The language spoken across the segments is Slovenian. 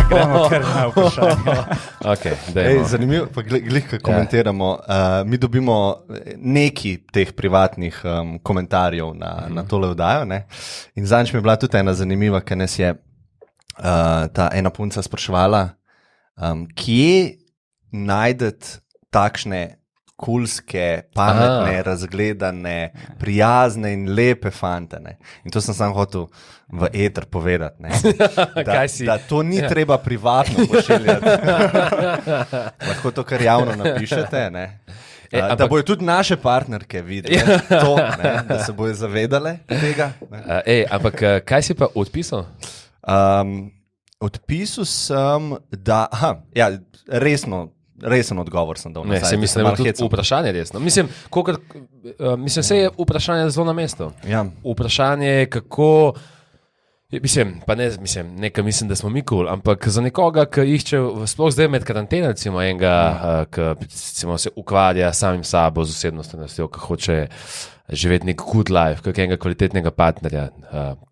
Gremo kar na vprašanje. Okay, zanimivo, pa glih, ko komentiramo. Mi dobimo neki teh privatnih komentarjev na tole oddajo. Ne? In zadnjič mi je bila tudi ena zanimiva, ker nas je ta ena punca spraševala, kje najdete takšne kulske, pametne, razgledane, prijazne in lepe fante. Ne? In to sem samo hotel v eter povedati. Da to ni treba privatno pošiljati. Lahko to kar javno napišete. Ne? Da bojo tudi naše partnerke videli to, ne? Da se bojo zavedale tega. Ampak kaj si pa odpisal? Odpisal sem, da resen odgovor sem dal. Mislim, da je tudi vprašanje resno. Mislim, se je vprašanje zelo na mestu. Ja. Vprašanje je, kako... Mislim, da smo mi cool, ampak za nekoga, ki išče, sploh zdaj med karanteno, recimo enega, ki se ukvarja samim sabo z osebnostjo, ki hoče živeti nek good life, kakega kvalitetnega partnerja,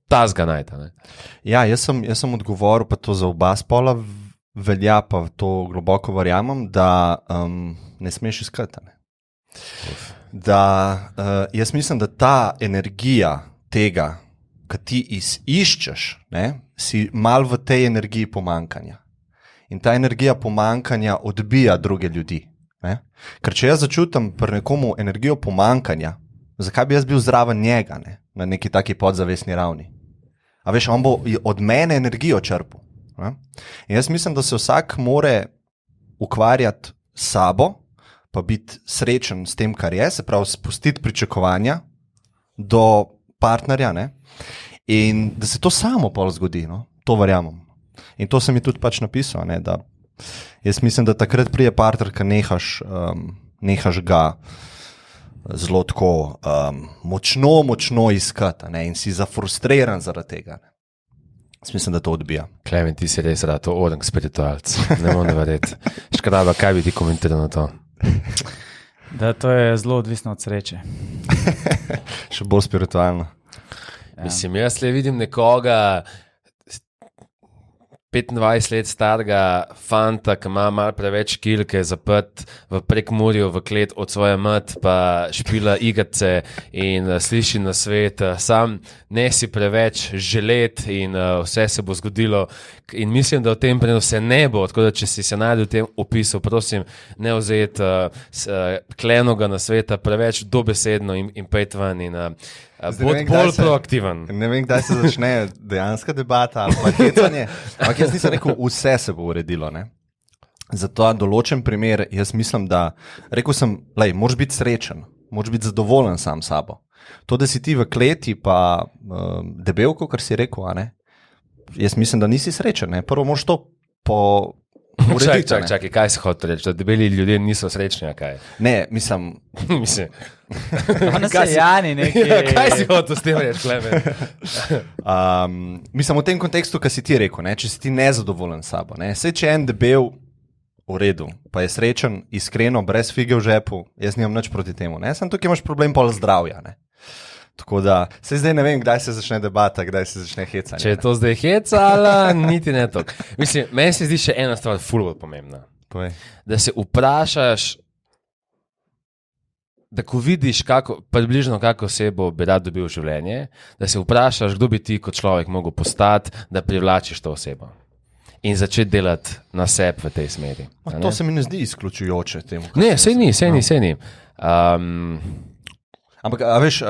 ta zganajta. Ja, jaz sem odgovoril, pa to za oba spola velja, pa to globoko verjamem, da ne smeš iskati. Ne? Jaz mislim, da ta energija tega, ki ti iščeš, ne, si mal v tej energiji pomankanja. In ta energija pomankanja odbija druge ljudi. Ne? Ker če jaz začutim pri nekomu energijo pomankanja, zakaj bi jaz bil zraven njega, ne, na neki taki podzavestni ravni? A veš, on bo od mene energijo črpal. Ne? In jaz mislim, da se vsak more ukvarjati s sabo, pa biti srečen s tem, kar je, se pravi spustiti pričakovanja do partnerja, ne? In da se to samo pol zgodi, no? To verjamem. In to sem mi tudi pač napisal, ne? Da jaz mislim, da takrat prije partner, ko nehaš ga zelo tako močno iskati, ne? In si zafrustriran zaradi tega. Ne? Jaz mislim, da to odbija. Klemen, ti si res rad orang spiritualc. Ne morem verjeti. Škoda, kaj bi ti komentiral na to? Da to je zelo odvisno od sreče. Še bolj spiritualno. Ja. Mislim, jaz le vidim nekoga 25 let starega fanta, ki ima malo preveč kil, ki je zaprt v Prekmurju v klet od svoje mat, pa špila igrice in sliši na svet. Sam ne si preveč želet in vse se bo zgodilo. In mislim, da v tem primeru se ne bo, tako da če si se najde v tem opisu, prosim, ne vzeti klenoga na sveta preveč dobesedno in pejt ven in bolj proaktiven. Ne vem, kdaj se začne dejanska debata ali pa hecanje, ampak jaz nisem rekel, vse se bo uredilo. Ne? Zato določen primer, jaz mislim, da rekel sem, moraš biti srečen, moraš biti zadovoljen sam sabo. To, da si ti v kleti pa debelko, kar si rekel, a ne? Jaz mislim, da nisi srečen. Ne? Prvo moraš to urediti. Čakaj, kaj si hotel reči? Da debeli ljudje niso srečni, a kaj? Ne, mislim... Kaj si hotel s tem reči, Klemen? Mislim, v tem kontekstu, kar si ti rekel, ne? Če si ti nezadovoljen s sabo. Ne? Saj, če en debel v redu, pa je srečen, iskreno, brez fige v žepu, jaz nimam nič proti temu. Ne? Sam tukaj imaš problem pol zdravja. Ne? Tako da, se zdaj ne vem, kdaj se začne debata, kdaj se začne hecanje. Če je to zdaj hecala, niti ne to. Mislim, meni se zdi še ena stvar ful pomembna. Da se vprašaš, da ko vidiš približno kako osebo bi rad dobil v življenje, da se vprašaš, kdo bi ti kot človek mogel postati, da privlačiš to osebo. In začeti delati na sebi v tej smeri. To se mi ne zdi izključujoče temu. Ne, sej ni. Ampak, a veš,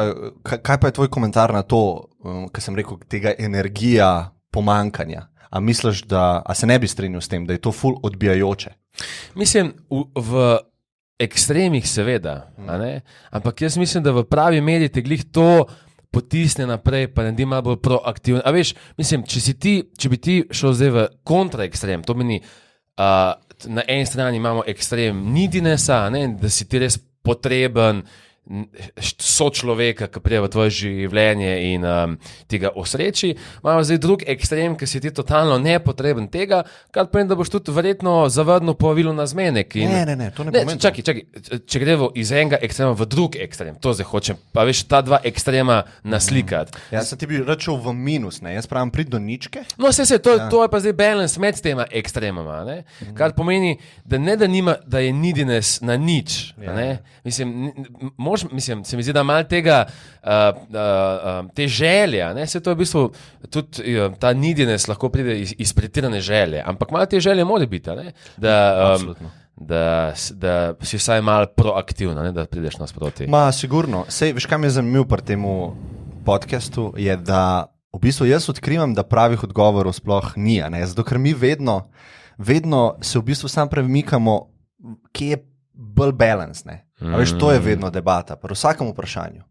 kaj pa je tvoj komentar na to, kar sem rekel, tega energija pomankanja? A misliš, a se ne bi strinjal s tem, da je to ful odbijajoče? Mislim, v ekstremih seveda, ampak jaz mislim, da v pravi meri te glih to potisne naprej, pa naredi malo bolj proaktivno. A veš, mislim, če bi ti šel zdaj v kontraekstrem, to meni, na eni strani imamo ekstrem needinessa, da si ti res potreben, sočloveka, ki pride v tvoje življenje in ti ga osreči. Imamo zdaj drug ekstrem, ki si ti totalno nepotreben tega, kar pomeni, da boš tudi verjetno zavrnil povabilo na zmenek. Ne, to ne pomeni. Čakaj, če gremo iz enega ekstrema v drug ekstrem, to zdaj hočem, pa veš, ta dva ekstrema naslikati. Jaz sem ti bi račal v minus, ne? Jaz pravim, prid do ničke. No, to je pa zdaj balans med tema ekstremama, ne? Kar pomeni, da ne da je neediness na nič. Ne? Mislim, se mi zdi, da malo tega, te želje, ne? Se to je v bistvu, tudi ta neediness lahko pride iz pretirane želje, ampak malo te želje mora biti, ne? Da si vsaj malo proaktivna, ne? Da prideš nasproti. Sigurno. Sej, veš, kaj mi je zanimivo pri temu podcastu, je, da v bistvu jaz odkrivam, da pravih odgovorov sploh ni, ne? Zato, ker mi vedno se v bistvu sam premikamo, kje je bolj balans, ne? A veš, to je vedno debata, pri vsakem vprašanju.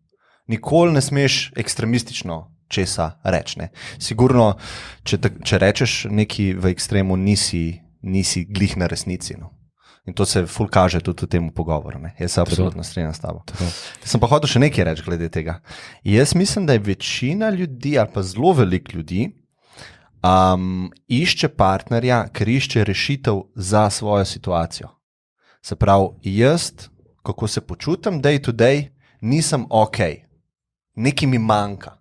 Nikoli ne smeš ekstremistično česa reči, ne? Sigurno, če rečeš nekaj v ekstremu, nisi glih na resnici, no? In to se ful kaže tudi v tem pogovoru, ne? Jaz se absolutno strinjam s tabo. Sem pa hotel še nekaj reči glede tega. Jaz mislim, da je večina ljudi, ali pa zelo veliko ljudi, išče partnerja, ker išče rešitev za svojo situacijo. Se pravi, jaz, kako se počutim day to day, nisem ok. Nekaj mi manjka.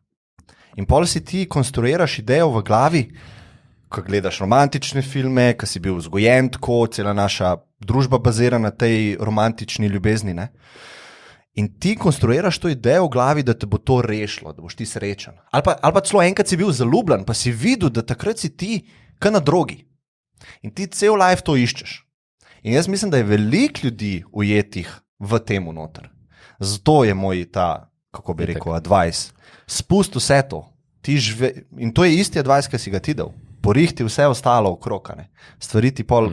In pol si ti konstruiraš idejo v glavi, ko gledaš romantične filme, ko si bil vzgojen tako, cela naša družba bazira na tej romantični ljubezni, ne? In ti konstruiraš to idejo v glavi, da te bo to rešilo, da boš ti srečen. Ali pa celo enkrat si bil zaljubljen, pa si videl, da takrat si ti kaj na drogi. In ti cel life to iščeš. In jaz mislim, da je veliko ljudi ujetih v temu noter. Zato je moj ta, kako bi rekel, advice. Spusti vse to. In to je isti advice, ki si ga ti dal. Porihti vse ostalo okrog, ne? Stvari ti pol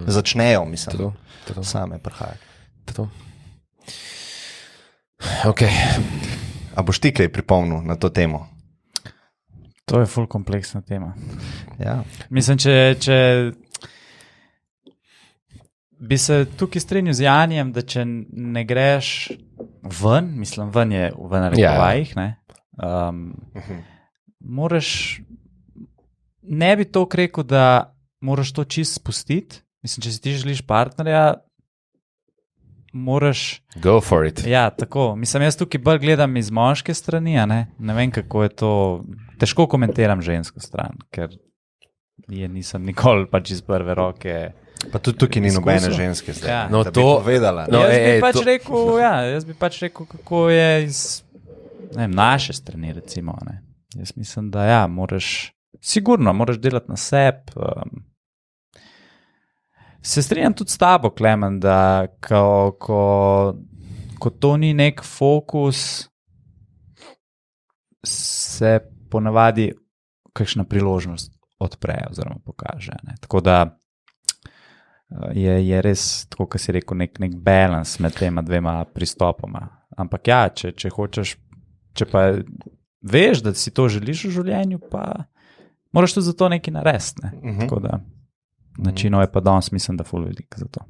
začnejo, mislim, same prihajati. Ok. A boš ti kaj pripomnil na to temo? To je ful kompleksna tema. Ja. Mislim, če bi se tukaj strinjal z Janijem, da če ne greš ven, mislim, ven je v narekovajih, ne, moraš, ne bi to rekel, da moraš to čist spustiti. Mislim, če si ti želiš partnerja, moraš... Go for it. Ja, tako. Mislim, jaz tukaj bolj gledam iz moške strani, ne vem, kako je to... Težko komentiram žensko stran, ker nisem nikoli pač iz prve roke... Pa tudi tukaj ni nobene ženske zdaj, Ja. da bi povedala. Jaz bi pač rekel, kako je iz naše strani, recimo. Ne. Jaz mislim, da ja, moraš delati na sebi. Se strinjam tudi s tabo, Klemen, da ko to ni nek fokus, se ponavadi kakšna priložnost odpre oziroma pokaže. Ne. Tako da je res, tako kot si rekel, nek balans med tema dvema pristopoma. Ampak ja, če hočeš, če pa veš, da si to želiš v življenju, pa moraš tudi za to nekaj narediti. Ne? Tako da načinov je pa danes, mislim, da ful veliko za to.